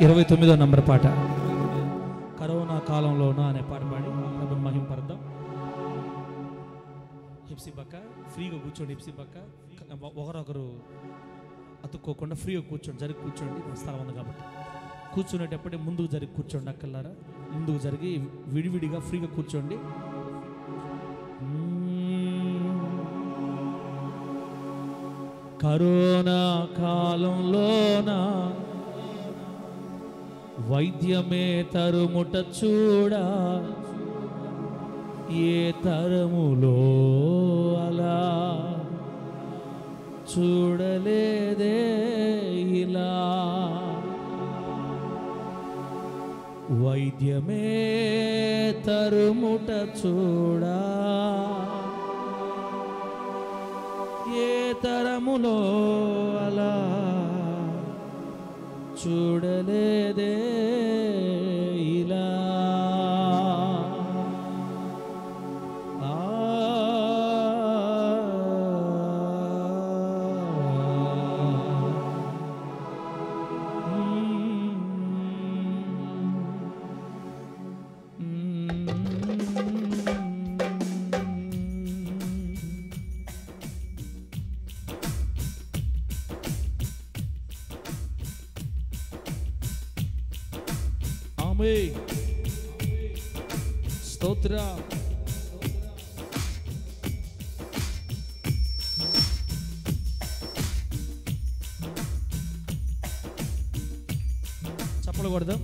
29వ number పాట corona కాలంలోన అనే పాట పాడి ప్రభుని మహింపరుద్దాం. హిప్సీ పక్క ఫ్రీగా కూర్చోండి. హిప్సీ పక్క ఒకరొకరు అతుక్కోకుండా ఫ్రీగా కూర్చోండి. జరిగి కూర్చోండి, స్థలం ఉంది కాబట్టి. కూర్చునేటప్పుడే ముందుకు జరిగి కూర్చోండి. అక్కలారా ముందుకు జరిగి విడివిడిగా ఫ్రీగా కూర్చోండి. కరోనా కాలంలోన వైద్యమే తరుముట చూడా, ఏ తరములో అలా చూడలేదే ఇలా. వైద్యమే తరుముట చూడా, ఏ తరములో అలా చూడలేదే ఇలా. స్తోత్ర చప్పలు కొడదాం.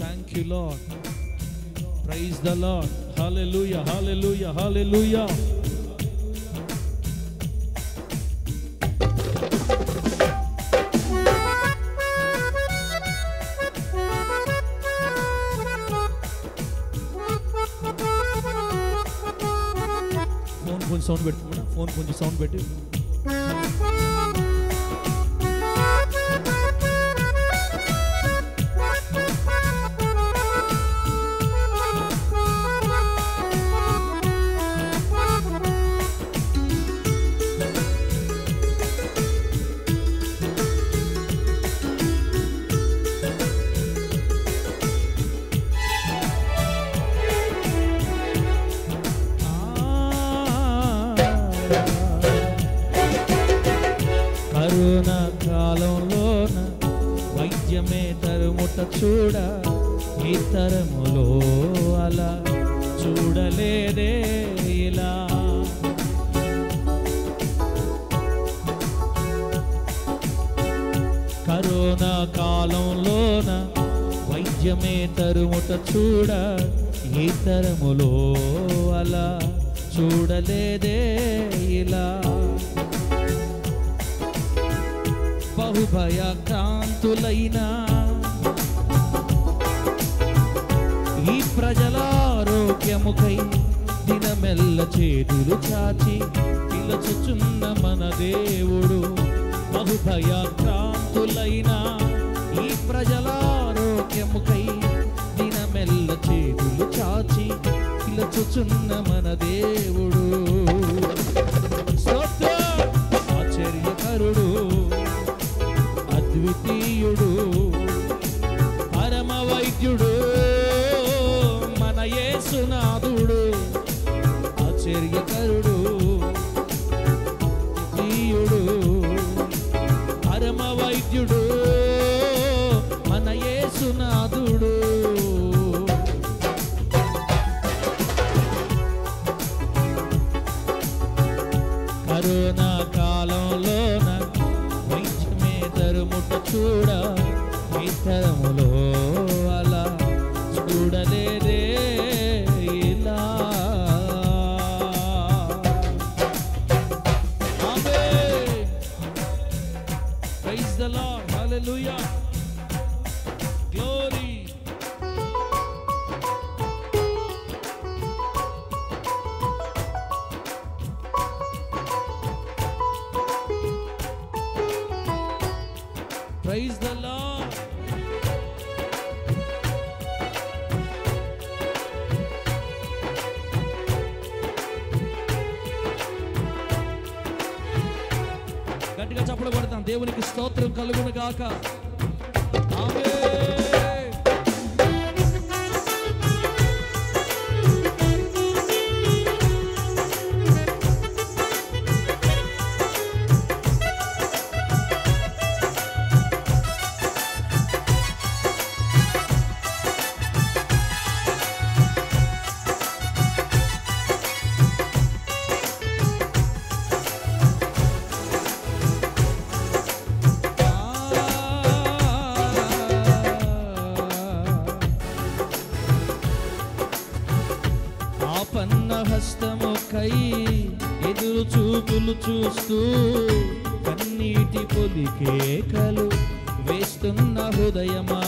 Thank you Lord, praise the Lord, hallelujah hallelujah hallelujah. Sound పెట్టుకున్నా, ఫోన్ కొంచెం సౌండ్ పెట్టి. కరోనా కాలంలోన వైద్యమే తరుముట చూడ, ఈ తరములో అలా చూడలేదే ఇలా. కరోనా కాలంలోన వైద్యమే తరుముట చూడ, ఈ తరములో అలా చూడలేదే ఇలా. బహుభయాక్రాంతులైన ఈ ప్రజల ఆరోగ్యముకై దినమెల్ల చేతులు చాచి పిలచుచున్న మన దేవుడు. బహుభయాక్రాంతులైన ఈ ప్రజల ఆరోగ్యముకై దినమెల్ల చేతులు చాచి పిలచుచున్న మన దేవుడు. ఆశ్చర్యకరుడు, అద్వితీయుడు, పరమ వైద్యుడు మన యేసునాథుడు. ఆశ్చర్యకరుడు, అద్వితీయుడు, పరమ వైద్యుడు మన యేసునాథుడు. కరోనా కాలంలోన వైద్యమే తరుముట చూడ, ఈ తరములో అలా చూడలేదే ఇలా. Amen, praise the Lord, hallelujah, glory. Praise the Lord. గట్టిగా చప్పట్లు కొడతాం. దేవునికి స్తోత్రం కలుగును గాక. ఆమేన్. చూస్తూ కన్నీటి పొలికేకలు వేస్తున్న హృదయమా,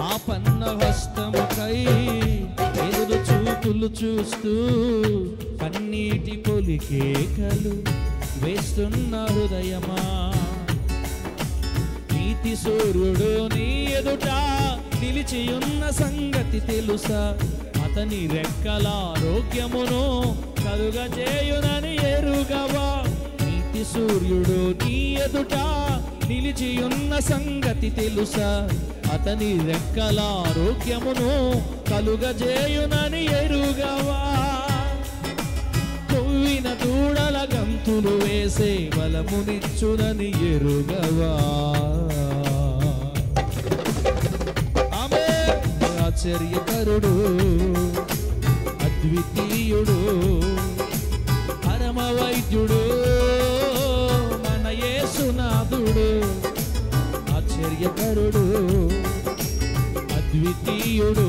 ఆపన్న హస్తముకై ఎదురు చూపులు చూస్తూ కన్నీటి పొలికేకలు వేస్తున్న హృదయమా, నీతి సూర్యుడు నీ ఎదుట నిలిచియున్న సంగతి తెలుసా, అతని రెక్కల ఆరోగ్యమును కలుగజేయునని ఎరుగవా, నీతి సూర్యుడు నీ ఎదుట నిలిచియున్న సంగతి తెలుసా, అతని రెక్కల ఆరోగ్యమును కలుగజేయునని ఎరుగవా, కొవ్విన దూడల గంతులు వేసే బలమునిచ్చునని ఎరుగవా, ఆమె ఆశ్చర్యకరుడు అద్వితీయుడు పరమ వైద్యుడు మన యేసునాథుడు, ఆశ్చర్యకరుడు అద్వితీయుడు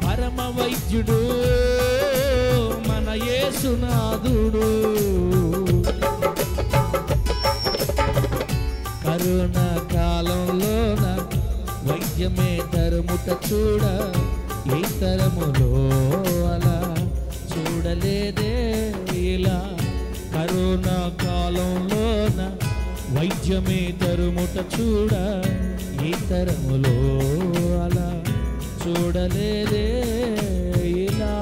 పరమ వైద్యుడు మన యేసునాథుడు. కరోనా కాలంలోన వైద్యమే తరుముట చూడ, ఏ తరములో అలా చూడలేదే ఇలా, కరోనా కాలంలోన వైద్యమే తరుముట చూడ, ఏ తరములో అలా చూడలేదే ఇలా.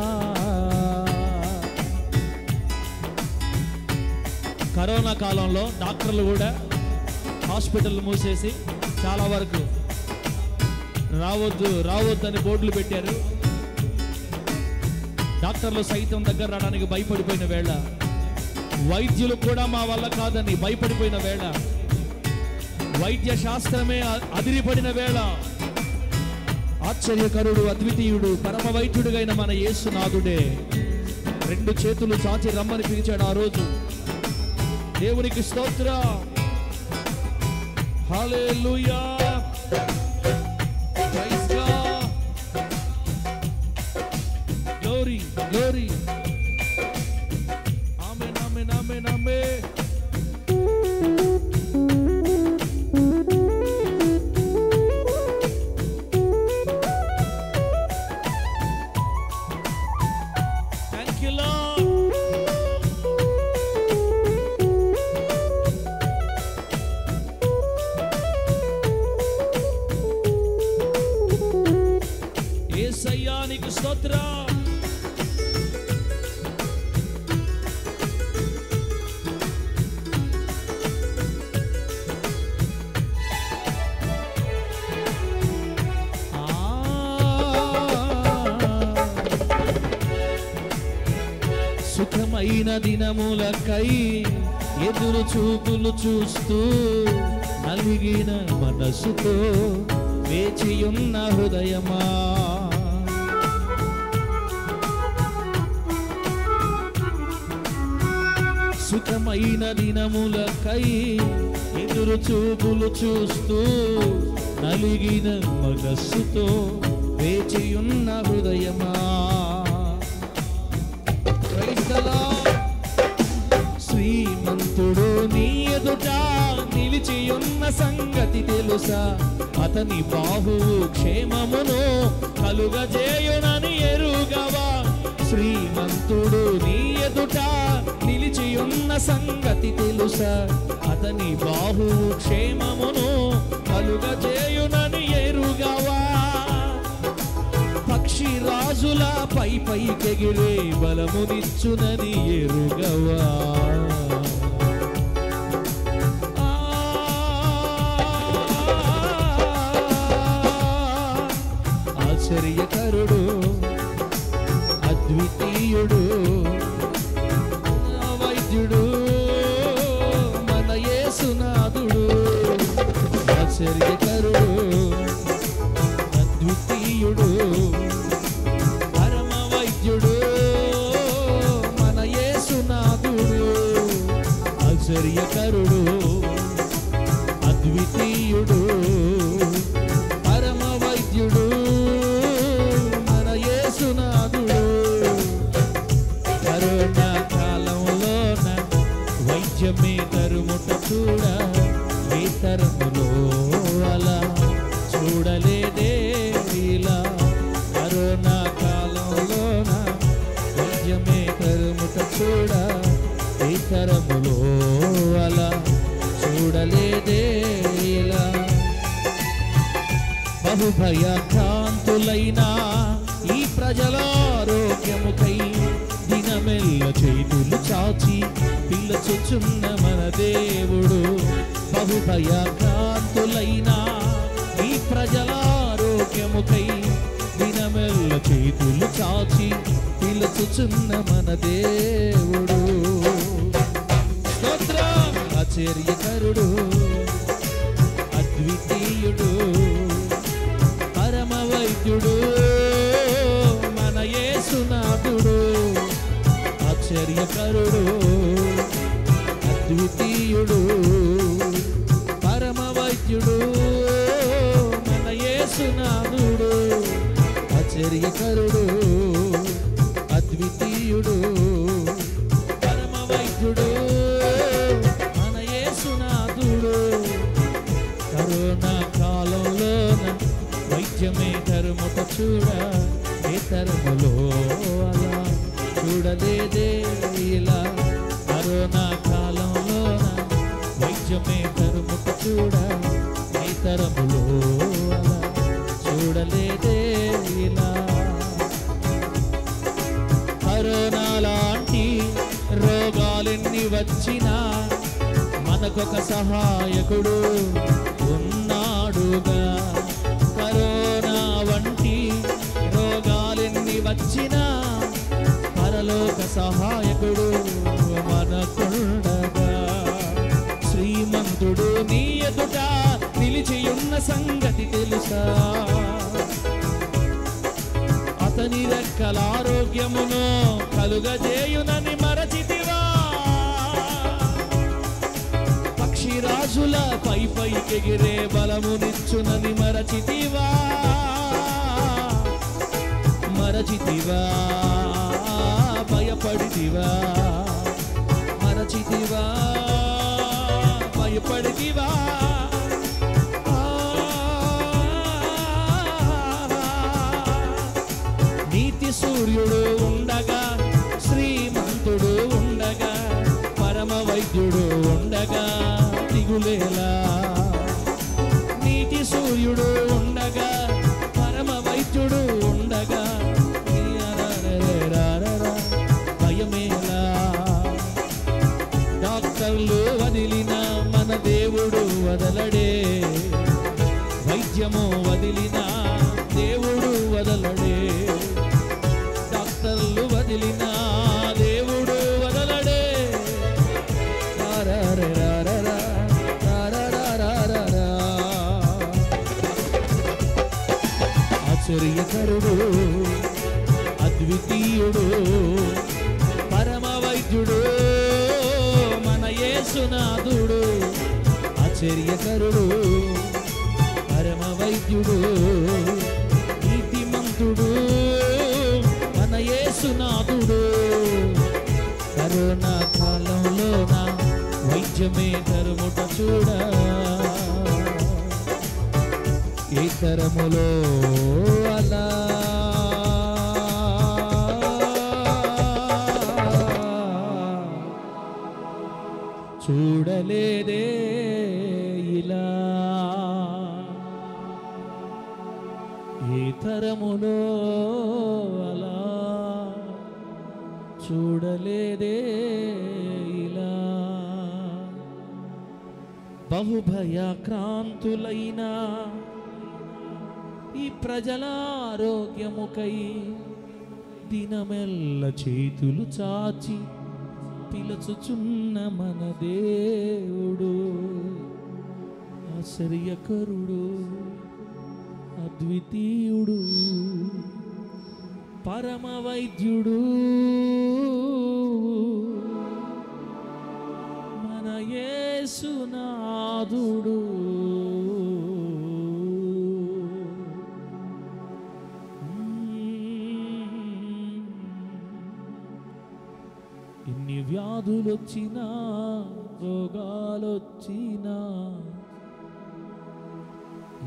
కరోనా కాలంలో డాక్టర్లు కూడా హాస్పిటల్ మూసేసి చాలా వరకు రావద్దని బోర్డులు పెట్టారు. డాక్టర్లు సైతం దగ్గర రావడానికి భయపడిపోయిన వేళ, వైద్యులు కూడా మా వల్ల కాదని భయపడిపోయిన వేళ, వైద్య శాస్త్రమే అదిరిపడిన వేళ, ఆశ్చర్యకరుడు అద్వితీయుడు పరమ వైద్యుడుగైన మన యేసునాథుడే రెండు చేతులు చాచి రమ్మని పిలిచాడు ఆ రోజు. దేవునికి స్తోత్రం, hallelujah, praise God, glory glory, amen amen amen amen. Thank you Lord. యేసయ్యా నీకు స్తోత్రం. సుఖమైన దినములకై ఎదురు చూపులు చూస్తూ నలిగిన మనసుతో వేచియున్న హృదయమా, సుఖమైన దినములకై ఎదురు చూపులు చూస్తూ నలిగిన మనస్సుతో వేచియున్న హృదయమా, శ్రీమంతుడు నీ ఎదుట నిలిచియున్న సంగతి తెలుసా, అతని బాహువు క్షేమమును కలుగజేయునని ఎరుగవా, శ్రీమంతుడు నీ ఎదుట నిలిచియున్న సంగతి తెలుసా, అతని బాహువు క్షేమమును కలుగజేయునని ఎరుగవా, పక్షి రాజుల పైకెగిరే బలమునిచ్చునని ఎరుగవా, ఆశ్చర్యకరుడు అద్వితీయుడు వైద్యుడు మన యేసునాథుడు, ఆశ్చర్యకరుడు అద్వితీయుడు పరమ వైద్యుడు మన యేసునాథుడు, ఆశ్చర్యకరుడు అద్వితీయుడు పరమ వైద్యుడు చూడ ఈ తరములో అలా చూడలేదే ఇలా. బహుభయాక్రాంతులైన ఈ ప్రజల ఆరోగ్యముకై దినమెల్ల చేతులు చాచి పిలుచుచున్న మన దేవుడు. బహుభయాక్రాంతులైన ఈ ప్రజల ఆరోగ్యముకై దినమెల్ల చేతులు చాచి పిలుచుచున్న మన దేవుడు. స్తోత్రం. ఆశ్చర్యకరుడు, అద్వితీయుడు, పరమ వైద్యుడు మన యేసునాథుడు. ఆశ్చర్యకరుడు, అద్వితీయుడు, పరమ వైద్యుడు మన యేసునాథుడు. ఆశ్చర్యకరుడు, అద్వితీయుడు, పరమ వైద్యుడు మన యేసునాథుడు. కరోనా కాలంలోన వైద్యమే తరుముట చూడ ఏ తరములో అలా చూడలేదే ఇలా. కరోనా కాలంలోన వైద్యమే తరుముట చూడ ఏ తరములో అలా చూడలేదే ఇలా. కరోనా లాంటి రోగాలెన్ని వచ్చినా మనకొక సహాయకుడు ఉన్నాడుగా. కరోనా వంటి రోగాలెన్ని వచ్చినా పరలోక సహాయకుడు మనకుండగా. శ్రీమంతుడు నీ ఎదుట నిలిచియున్న సంగతి తెలుసా? అతని రెక్కల ఆరోగ్యమును కలుగజేయునని మరచితివా? పక్షిరాజుల పైకెగిరే బలమునిచ్చునని మరచితివా? మరచితివా? భయపడితివా? మరచితివా? భయపడితివా? నీతి సూర్యుడు ఉండగా, శ్రీమంతుడు ఉండగా, పరమ వైద్యుడు ఉండగా దిగులేలా. నీతి సూర్యుడు ఉండగా, పరమ వైద్యుడు ఉండగా భయమేలా. డాక్టర్లు వదిలిన మన దేవుడు వదలడే, వైద్యము వదిలిన దేవుడు వదలడే. డాక్టర్లు వదిలిన దేవుడు వదలడే. ఆశ్చర్యకరుడు, అద్వితీయుడు, పరమ వైద్యుడు మన యేసునాథుడు. ఆశ్చర్యకరుడు, పరమ వైద్యుడు, నీతిమంతుడు మన యేసునాథుడు. కరోనా కాలంలో నా వైద్యమే తరుముట చూడ ఏ తరములో అలా చూడలేదే ఇలా. ఏ తరములో అలా చూడలేదే ఇలా. బహుభయాక్రాంతులైన ఈ ప్రజల ఆరోగ్యముకై దినమెల్ల చేతులు చాచి పిలుచుచున్న మన దేవుడు. ఆశ్చర్యకరుడు, అద్వితీయుడు, పరమ వైద్యుడు మన యేసునాథుడు. ఇన్ని వ్యాధులొచ్చినా రోగాలొచ్చినా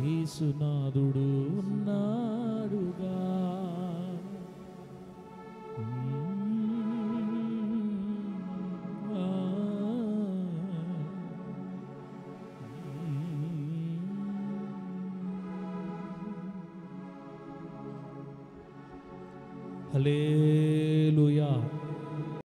యేసునాథుడు ఉన్నాడుగా. హల్లెలూయా.